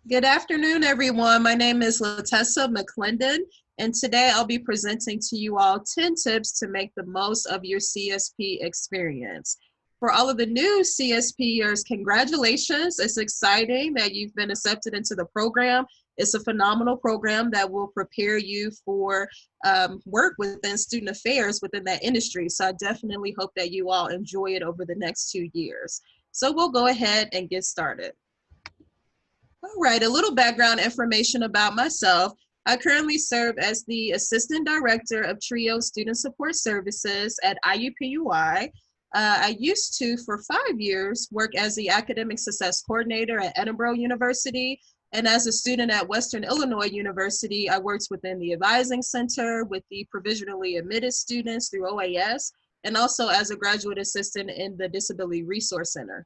Good afternoon, everyone. My name is LaTessa McClendon, and today I'll be presenting to you all 10 tips to make the most of your CSP experience. For all of the new CSPers, congratulations. It's exciting that you've been accepted into the program. It's a phenomenal program that will prepare you for work within student affairs within that industry. So I definitely hope that you all enjoy it over the next 2 years. So we'll go ahead and get started. All right, a little background information about myself. I currently serve as the Assistant Director of TRIO Student Support Services at IUPUI. I used to, for 5 years, work as the Academic Success Coordinator at Edinburgh University. And as a student at Western Illinois University, I worked within the Advising Center with the provisionally admitted students through OAS, and also as a graduate assistant in the Disability Resource Center.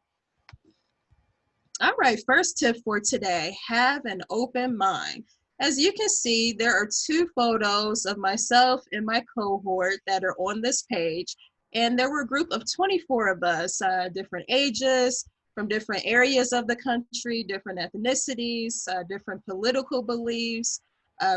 All right, first tip for today, have an open mind. As you can see, there are 2 photos of myself and my cohort that are on this page. And there were a group of 24 of us, different ages, from different areas of the country, different ethnicities, different political beliefs,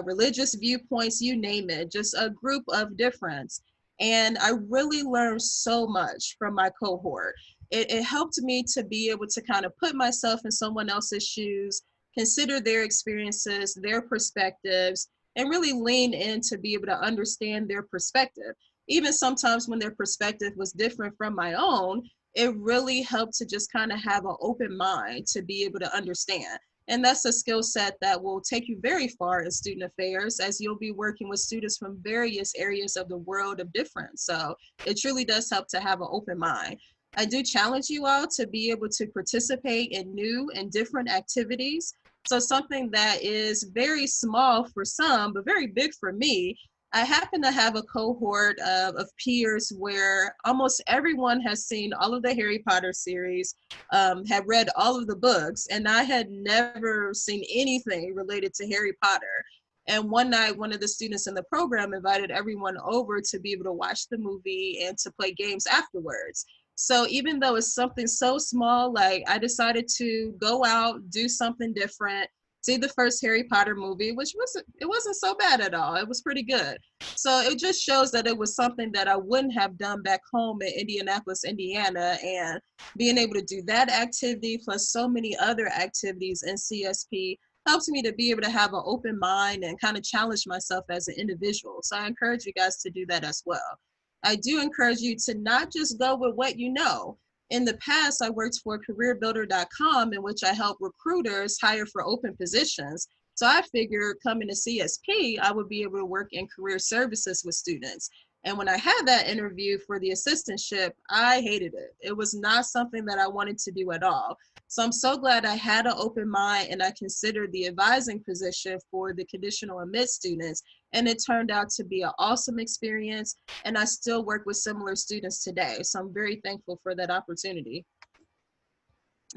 religious viewpoints, you name it, just a group of difference. And I really learned so much from my cohort. It helped me to be able to kind of put myself in someone else's shoes, consider their experiences, their perspectives, and really lean in to be able to understand their perspective. Even sometimes when their perspective was different from my own, it really helped to just kind of have an open mind to be able to understand. And that's a skill set that will take you very far in student affairs, as you'll be working with students from various areas of the world of difference. So it truly does help to have an open mind. I do challenge you all to be able to participate in new and different activities. So something that is very small for some, but very big for me, I happen to have a cohort of peers where almost everyone has seen all of the Harry Potter series, have read all of the books, and I had never seen anything related to Harry Potter. And one night, one of the students in the program invited everyone over to be able to watch the movie and to play games afterwards. So even though it's something so small, like I decided to go out, do something different, see the first Harry Potter movie, which wasn't so bad at all. It was pretty good. So it just shows that it was something that I wouldn't have done back home in Indianapolis, Indiana, and being able to do that activity plus so many other activities in CSP helps me to be able to have an open mind and kind of challenge myself as an individual. So I encourage you guys to do that as well. I do encourage you to not just go with what you know. In the past, I worked for careerbuilder.com, in which I help recruiters hire for open positions. So I figured coming to CSP, I would be able to work in career services with students. And when I had that interview for the assistantship, I hated it. It was not something that I wanted to do at all. So I'm so glad I had an open mind and I considered the advising position for the conditional admit students. And it turned out to be an awesome experience. And I still work with similar students today. So I'm very thankful for that opportunity.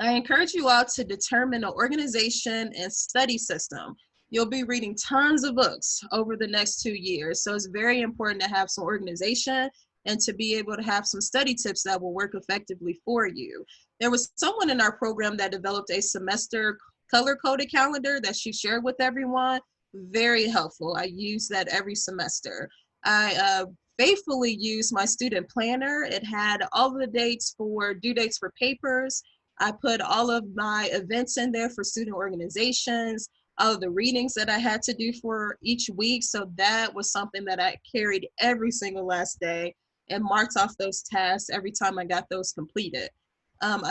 I encourage you all to determine an organization and study system. You'll be reading tons of books over the next 2 years. So it's very important to have some organization and to be able to have some study tips that will work effectively for you. There was someone in our program that developed a semester color-coded calendar that she shared with everyone. Very helpful. I use that every semester. I faithfully use my student planner. It had all of the dates for due dates for papers. I put all of my events in there for student organizations, all of the readings that I had to do for each week. So that was something that I carried every single last day and marked off those tasks every time I got those completed.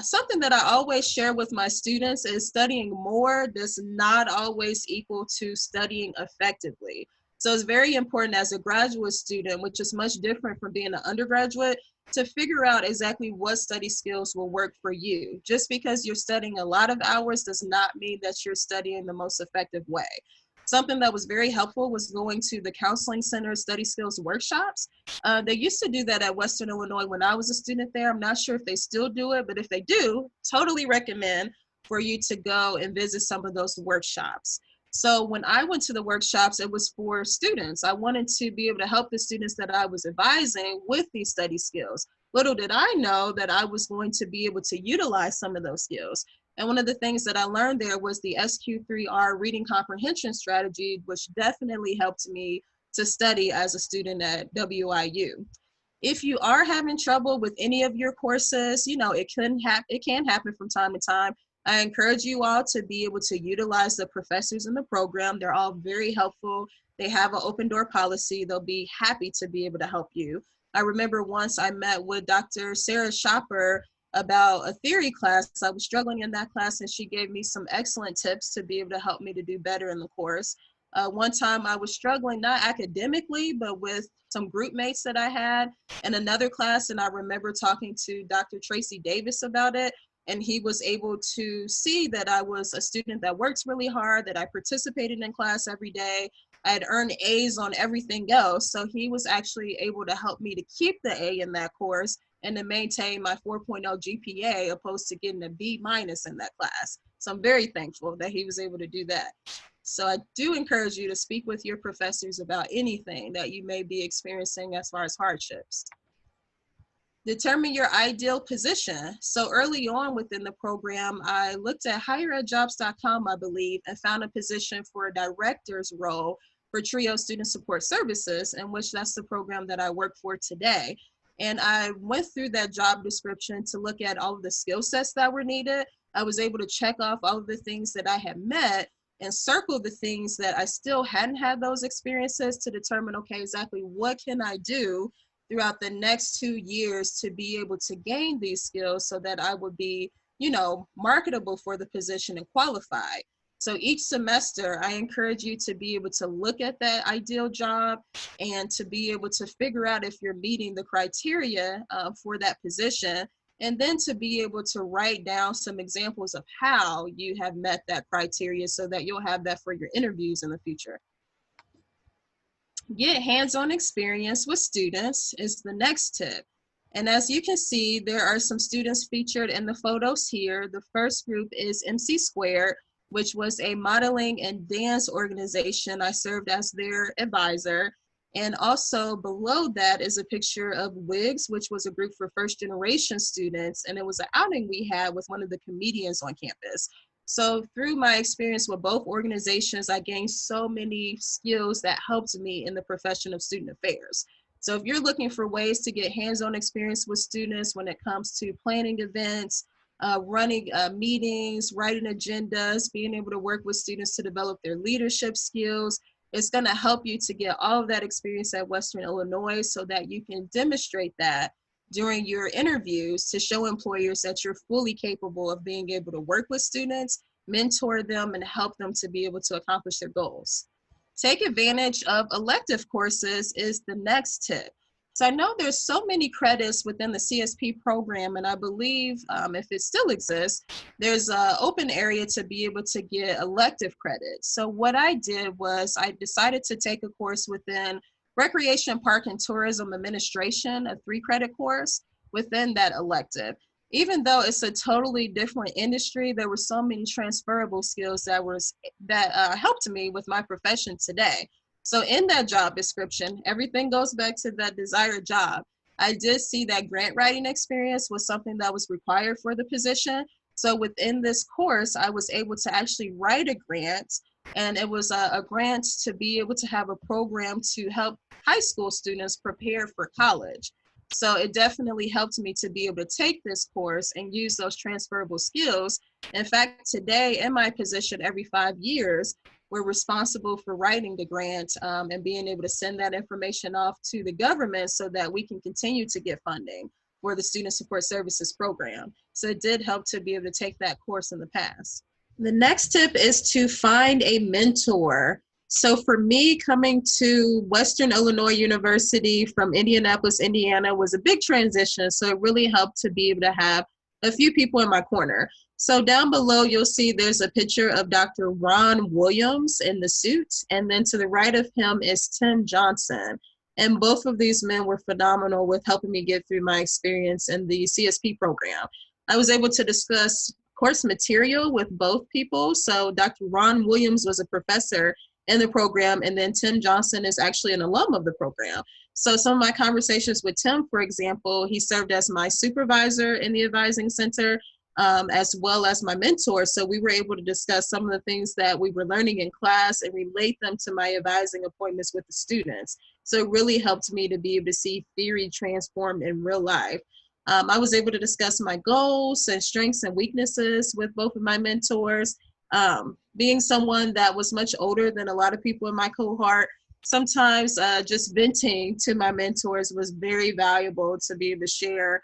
Something that I always share with my students is studying more does not always equal to studying effectively. So it's very important as a graduate student, which is much different from being an undergraduate, to figure out exactly what study skills will work for you. Just because you're studying a lot of hours does not mean that you're studying the most effective way. Something that was very helpful was going to the Counseling Center study skills workshops. They used to do that at Western Illinois when I was a student there. I'm not sure if they still do it, but if they do, totally recommend for you to go and visit some of those workshops. So when I went to the workshops, it was for students. I wanted to be able to help the students that I was advising with these study skills. Little did I know that I was going to be able to utilize some of those skills. And one of the things that I learned there was the SQ3R reading comprehension strategy, which definitely helped me to study as a student at WIU. If you are having trouble with any of your courses, it can happen from time to time. I encourage you all to be able to utilize the professors in the program. They're all very helpful. They have an open door policy. They'll be happy to be able to help you. I remember once I met with Dr. Sarah Shopper about a theory class. I was struggling in that class, and she gave me some excellent tips to be able to help me to do better in the course. One time I was struggling, not academically, but with some group mates that I had in another class, and I remember talking to Dr. Tracy Davis about it, and he was able to see that I was a student that works really hard, that I participated in class every day. I had earned A's on everything else, so he was actually able to help me to keep the A in that course and to maintain my 4.0 GPA opposed to getting a B- in that class. So I'm very thankful that he was able to do that. So I do encourage you to speak with your professors about anything that you may be experiencing as far as hardships. Determine your ideal position. So early on within the program, I looked at higheredjobs.com, I believe, and found a position for a director's role for TRIO Student Support Services, in which that's the program that I work for today. And I went through that job description to look at all of the skill sets that were needed. I was able to check off all of the things that I had met and circle the things that I still hadn't had those experiences to determine, okay, exactly what can I do throughout the next 2 years to be able to gain these skills so that I would be, marketable for the position and qualified. So each semester, I encourage you to be able to look at that ideal job and to be able to figure out if you're meeting the criteria for that position, and then to be able to write down some examples of how you have met that criteria so that you'll have that for your interviews in the future. Get hands-on experience with students is the next tip. And as you can see, there are some students featured in the photos here. The first group is MC Squared, which was a modeling and dance organization. I served as their advisor. And also below that is a picture of WIGS, which was a group for first generation students. And it was an outing we had with one of the comedians on campus. So through my experience with both organizations, I gained so many skills that helped me in the profession of student affairs. So if you're looking for ways to get hands-on experience with students when it comes to planning events, running meetings, writing agendas, being able to work with students to develop their leadership skills, it's going to help you to get all of that experience at Western Illinois so that you can demonstrate that during your interviews to show employers that you're fully capable of being able to work with students, mentor them, and help them to be able to accomplish their goals. Take advantage of elective courses is the next tip. So I know there's so many credits within the CSP program, and I believe if it still exists, there's an open area to be able to get elective credits. So what I did was I decided to take a course within Recreation, Park, and Tourism Administration, a 3-credit course within that elective. Even though it's a totally different industry, there were so many transferable skills that helped me with my profession today. So in that job description, everything goes back to that desired job. I did see that grant writing experience was something that was required for the position. So within this course, I was able to actually write a grant, and it was a grant to be able to have a program to help high school students prepare for college. So it definitely helped me to be able to take this course and use those transferable skills. In fact, today in my position, every 5 years, we're responsible for writing the grant and being able to send that information off to the government so that we can continue to get funding for the Student Support Services program. So it did help to be able to take that course in the past. The next tip is to find a mentor. So for me, coming to Western Illinois University from Indianapolis, Indiana was a big transition. So it really helped to be able to have a few people in my corner. So down below, you'll see there's a picture of Dr. Ron Williams in the suit. And then to the right of him is Tim Johnson. And both of these men were phenomenal with helping me get through my experience in the CSP program. I was able to discuss course material with both people. So Dr. Ron Williams was a professor in the program, and then Tim Johnson is actually an alum of the program. So some of my conversations with Tim, for example, he served as my supervisor in the advising center. as well as my mentor. So we were able to discuss some of the things that we were learning in class and relate them to my advising appointments with the students. So it really helped me to be able to see theory transformed in real life. I was able to discuss my goals and strengths and weaknesses with both of my mentors. Being someone that was much older than a lot of people in my cohort, sometimes just venting to my mentors was very valuable to be able to share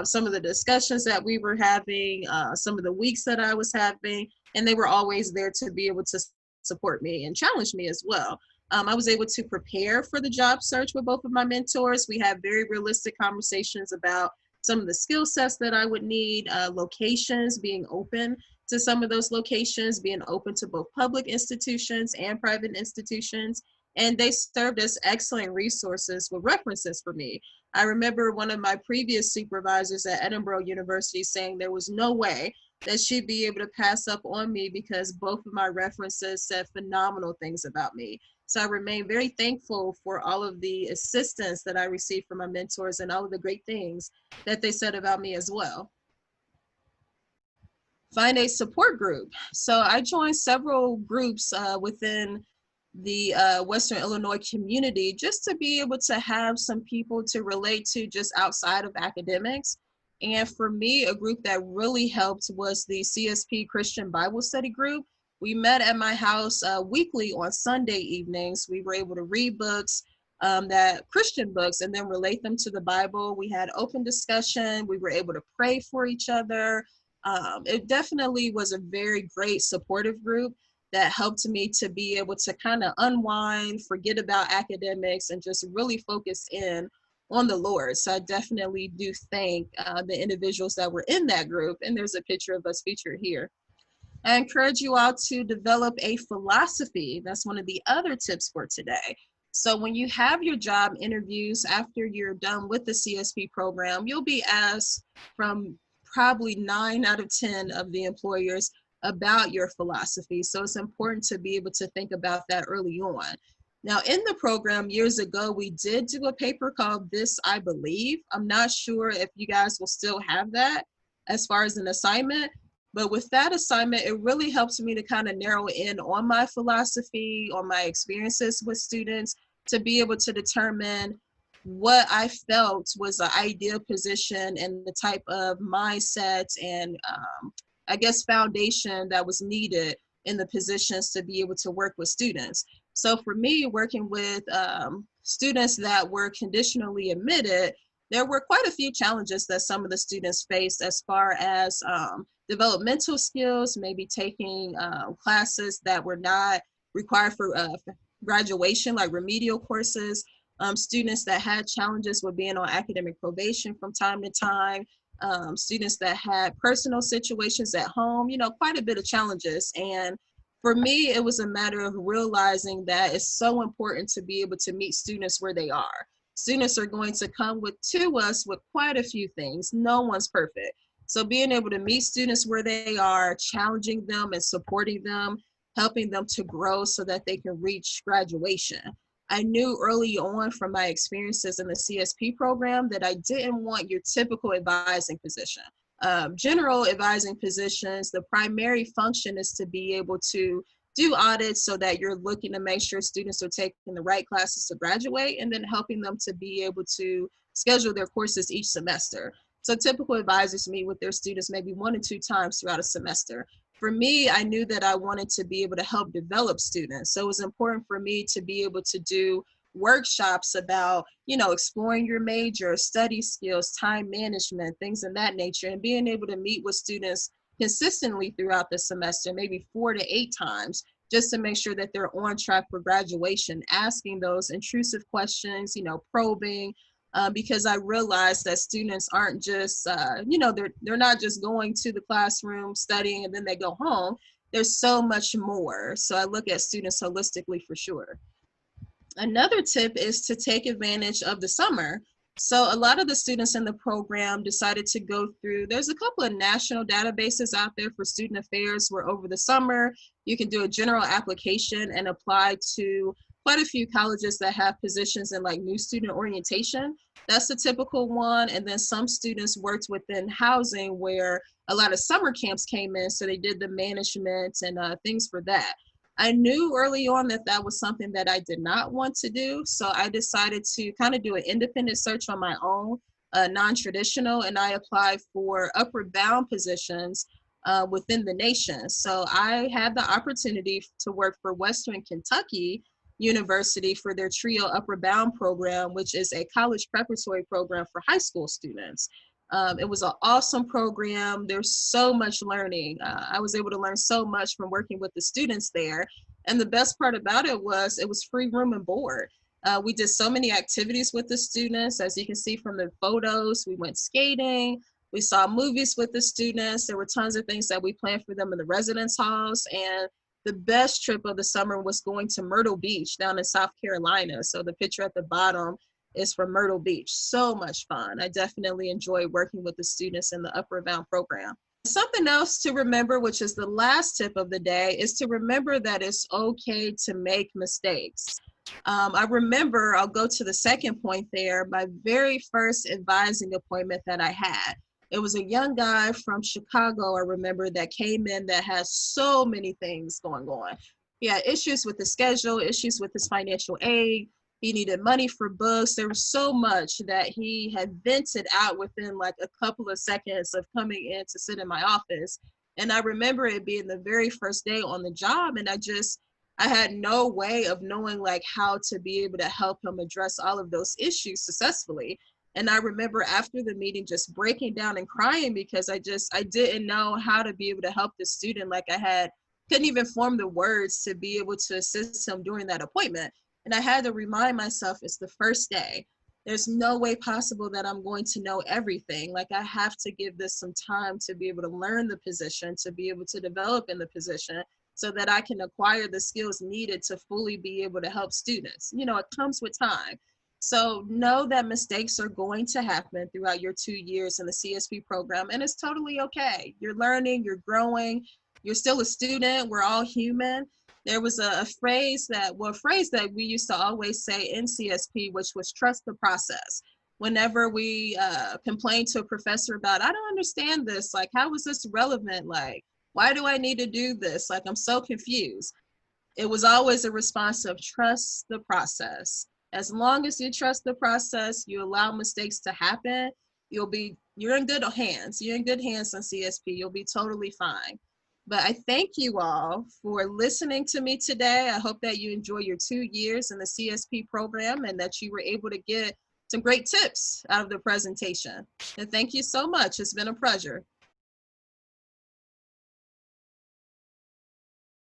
some of the discussions that we were having, some of the weeks that I was having, and they were always there to be able to support me and challenge me as well. I was able to prepare for the job search with both of my mentors. We had very realistic conversations about some of the skill sets that I would need, locations, being open to some of those locations, being open to both public institutions and private institutions. And they served as excellent resources with references for me. I remember one of my previous supervisors at Edinburgh University saying there was no way that she'd be able to pass up on me because both of my references said phenomenal things about me. So I remain very thankful for all of the assistance that I received from my mentors and all of the great things that they said about me as well. Find a support group. So I joined several groups within the Western Illinois community just to be able to have some people to relate to just outside of academics. And for me, a group that really helped was the CSP Christian Bible Study group. We met at my house weekly on Sunday evenings. We were able to read books, Christian books, and then relate them to the Bible. We had open discussion. We were able to pray for each other. It definitely was a very great supportive group that helped me to be able to kind of unwind, forget about academics, and just really focus in on the Lord. So I definitely do thank the individuals that were in that group, and there's a picture of us featured here. I encourage you all to develop a philosophy. That's one of the other tips for today. So when you have your job interviews after you're done with the CSP program, you'll be asked from probably 9 out of 10 of the employers about your philosophy. So it's important to be able to think about that early on. Now, in the program years ago, we did do a paper called This I Believe. I'm not sure if you guys will still have that as far as an assignment, but with that assignment, it really helps me to kind of narrow in on my philosophy, on my experiences with students, to be able to determine what I felt was the ideal position and the type of mindset and I guess foundation that was needed in the positions to be able to work with students. So for me, working with students that were conditionally admitted, there were quite a few challenges that some of the students faced as far as developmental skills, maybe taking classes that were not required for graduation, like remedial courses, students that had challenges with being on academic probation from time to time, students that had personal situations at home, quite a bit of challenges. And for me, it was a matter of realizing that it's so important to be able to meet students where they are. Students are going to come to us with quite a few things. No one's perfect. So being able to meet students where they are, challenging them and supporting them, helping them to grow so that they can reach graduation. I knew early on from my experiences in the CSP program that I didn't want your typical advising position. General advising positions, the primary function is to be able to do audits so that you're looking to make sure students are taking the right classes to graduate and then helping them to be able to schedule their courses each semester. So typical advisors meet with their students maybe 1 or 2 times throughout a semester. For me, I knew that I wanted to be able to help develop students. So it was important for me to be able to do workshops about, exploring your major, study skills, time management, things of that nature, and being able to meet with students consistently throughout the semester, maybe 4 to 8 times, just to make sure that they're on track for graduation, asking those intrusive questions, probing, because I realized that students aren't just, they're not just going to the classroom, studying, and then they go home. There's so much more. So I look at students holistically for sure. Another tip is to take advantage of the summer. So a lot of the students in the program decided to go through, there's a couple of national databases out there for student affairs where over the summer, you can do a general application and apply to quite a few colleges that have positions in like new student orientation. That's the typical one. And then some students worked within housing where a lot of summer camps came in, so they did the management and things for that. I knew early on that that was something that I did not want to do, so I decided to kind of do an independent search on my own, non-traditional, and I applied for upward bound positions within the nation. So I had the opportunity to work for Western Kentucky University for their TRIO Upward Bound program, which is a college preparatory program for high school students. It was an awesome program. There's so much learning. I was able to learn so much from working with the students there. And the best part about it was free room and board. We did so many activities with the students. As you can see from the photos, we went skating, we saw movies with the students. There were tons of things that we planned for them in the residence halls. And the best trip of the summer was going to Myrtle Beach down in South Carolina. So the picture at the bottom is from Myrtle Beach. So much fun. I definitely enjoyed working with the students in the Upward Bound program. Something else to remember, which is the last tip of the day, is to remember that it's okay to make mistakes. I remember, I'll go to the second point there, my very first advising appointment that I had. It was a young guy from Chicago, I remember, that came in that has so many things going on. He had issues with the schedule, issues with his financial aid. He needed money for books. There was so much that he had vented out within like a couple of seconds of coming in to sit in my office. And I remember it being the very first day on the job, and I had no way of knowing like how to be able to help him address all of those issues successfully. And I remember after the meeting just breaking down and crying because I didn't know how to be able to help the student. Like couldn't even form the words to be able to assist him during that appointment. And I had to remind myself, it's the first day. There's no way possible that I'm going to know everything. Like, I have to give this some time to be able to learn the position, to be able to develop in the position so that I can acquire the skills needed to fully be able to help students. You know, it comes with time. So know that mistakes are going to happen throughout your 2 years in the CSP program, and it's totally okay. You're learning, you're growing, you're still a student, we're all human. There was a phrase that we used to always say in CSP, which was trust the process. Whenever we complain to a professor about, I don't understand this, like, how is this relevant? Like, why do I need to do this? Like, I'm so confused. It was always a response of trust the process. As long as you trust the process, you allow mistakes to happen, you're in good hands. You're in good hands on CSP. You'll be totally fine. But I thank you all for listening to me today. I hope that you enjoy your 2 years in the CSP program and that you were able to get some great tips out of the presentation. And thank you so much. It's been a pleasure.